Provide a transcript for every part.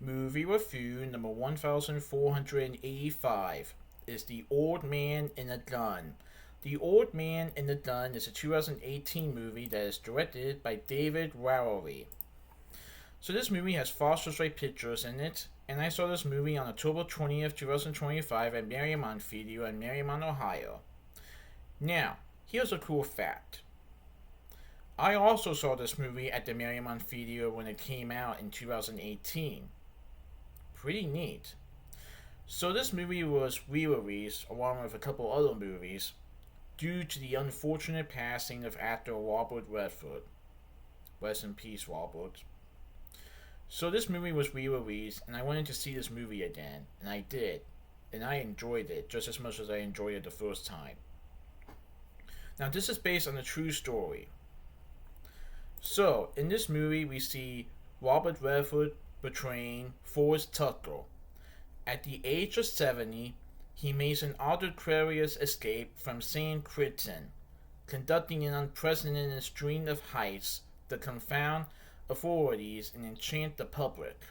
Movie review number 1485 is The Old Man and the Gun. The Old Man and the Gun is a 2018 movie that is directed by David Lowery. So this movie has Fox Searchlight Pictures in it, and I saw this movie on October 20th, 2025 at Mariemont Theatre in Mariemont, Ohio. Now, here's a cool fact. I also saw this movie at the Mariemont Theatre when it came out in 2018. Pretty neat. So this movie was re-released along with a couple other movies due to the unfortunate passing of actor Robert Redford. Rest in peace, Robert. So this movie was re-released, and I wanted to see this movie again, and I did, and I enjoyed it just as much as I enjoyed it the first time. Now this is based on a true story. So in this movie we see Robert Redford portraying Forrest Tucker. At the age of 70, he makes an arduous escape from San Quentin, conducting an unprecedented string of heists that confound authorities and enchant the public.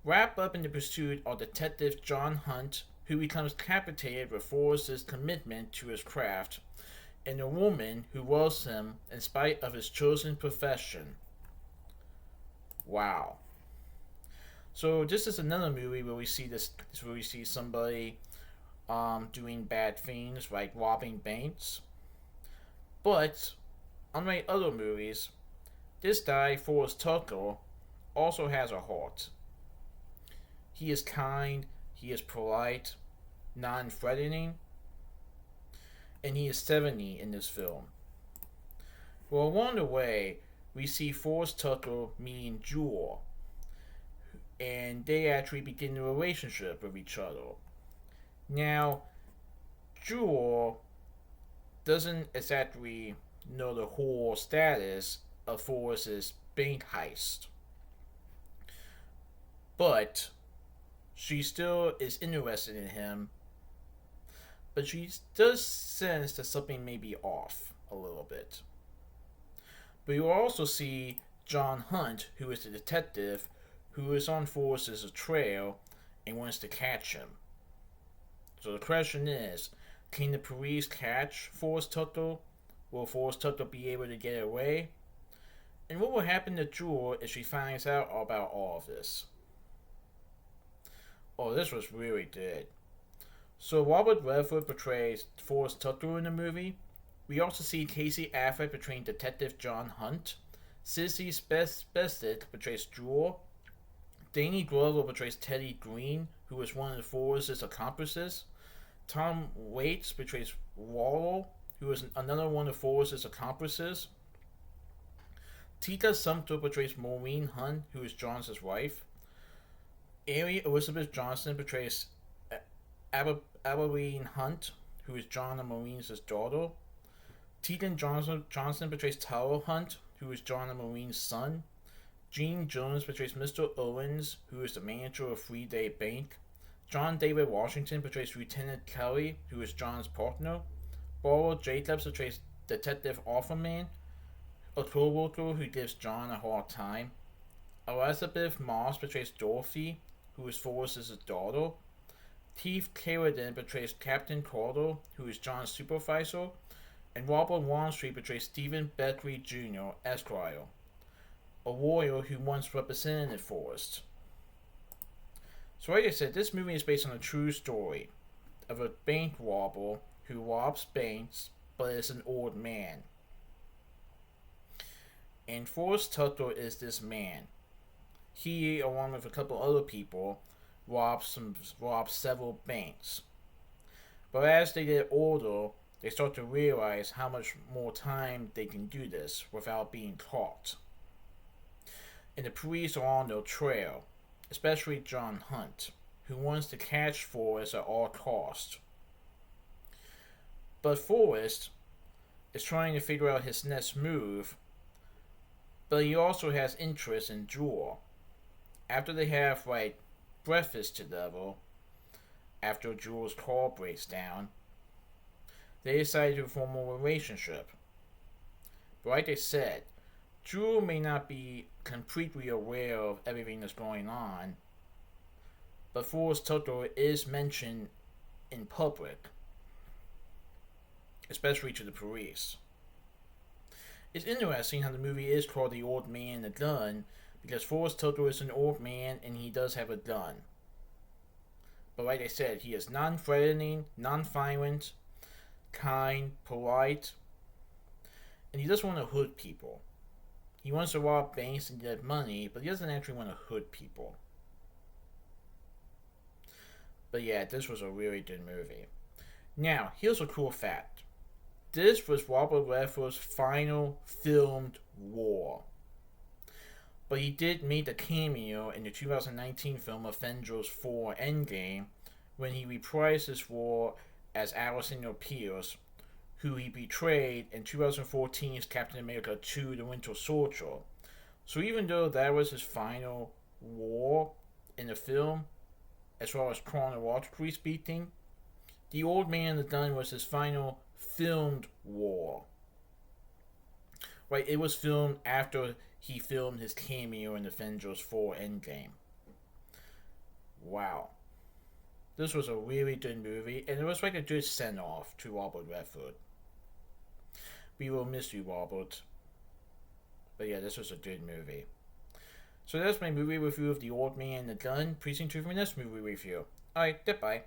Wrapped up in the pursuit are Detective John Hunt, who becomes captivated with Forrest's commitment to his craft, and a woman who loves him in spite of his chosen profession. Wow. So this is another movie where we see somebody doing bad things like robbing banks. But unlike other movies, this guy Forrest Tucker also has a heart. He is kind, he is polite, non-threatening, and he is 70 in this film. Well, along the way, we see Forrest Tucker meeting Jewel, and they actually begin a relationship with each other. Now, Jewel doesn't exactly know the whole status of Forrest's bank heist, but she still is interested in him, but she does sense that something may be off a little bit. But you also see John Hunt, who is the detective who is on Forrest's trail and wants to catch him. So the question is, can the police catch Forrest Tucker? Will Forrest Tucker be able to get away? And what will happen to Jewel if she finds out about all of this? Oh, this was really good. So Robert Redford portrays Forrest Tucker in the movie. We also see Casey Affleck portraying Detective John Hunt. Sissy Spacek portrays Jewel. Danny Glover portrays Teddy Green, who is one of Forrest's accomplices. Tom Waits portrays Wallow, who is another one of Forrest's accomplices. Tika Sumpter portrays Maureen Hunt, who is John's wife. Ari Elizabeth Johnson portrays Abilene Hunt, who is John and Maureen's daughter. Tegan Johnson portrays Tyler Hunt, who is John and Maureen's son. Gene Jones portrays Mr. Owens, who is the manager of Free Day Bank. John David Washington portrays Lieutenant Kelly, who is John's partner. Barbara Jacobs portrays Detective Offerman, a co-worker who gives John a hard time. Elizabeth Moss portrays Dorothy, who is Forrest's daughter. Keith Carradine portrays Captain Carter, who is John's supervisor. And Robert Longstreet portrays Stephen Beckley Jr., Esquire, a lawyer who once represented Forrest. So like I said, this movie is based on a true story of a bank robber who robs banks but is an old man. And Forrest Tucker is this man. He, along with a couple other people, robs several banks. But as they get older, they start to realize how much more time they can do this without being caught. And the police are on their trail, especially John Hunt, who wants to catch Forrest at all costs. But Forrest is trying to figure out his next move, but he also has interest in Jewel. After they have breakfast together, after Jewel's car breaks down, they decide to form a relationship. But like I said, Jewel may not be completely aware of everything that's going on, but Forrest Tuttle is mentioned in public, especially to the police. It's interesting how the movie is called The Old Man and the Gun, because Forrest Tuttle is an old man and he does have a gun. But like I said, he is non-threatening, non-violent, kind, polite, and he doesn't want to hood people. He wants to rob banks and get money, but he doesn't actually want to hood people. But yeah, this was a really good movie. Now, here's a cool fact. This was Robert Redford's final filmed war. But he did make a cameo in the 2019 film Avengers 4 Endgame when he reprised his role as Alexander Pierce, who he betrayed in 2014's Captain America 2 The Winter Soldier. So even though that was his final war in the film, as far as chronologically speaking, The Old Man and the Gun was his final filmed war. Right, it was filmed after he filmed his cameo in Avengers 4 Endgame. Wow. This was a really good movie, and it was like a good send-off to Robert Redford. We will miss you, Robert. But yeah, this was a good movie. So that's my movie review of The Old Man and the Gun. Please tune in for my next movie review. Alright, goodbye.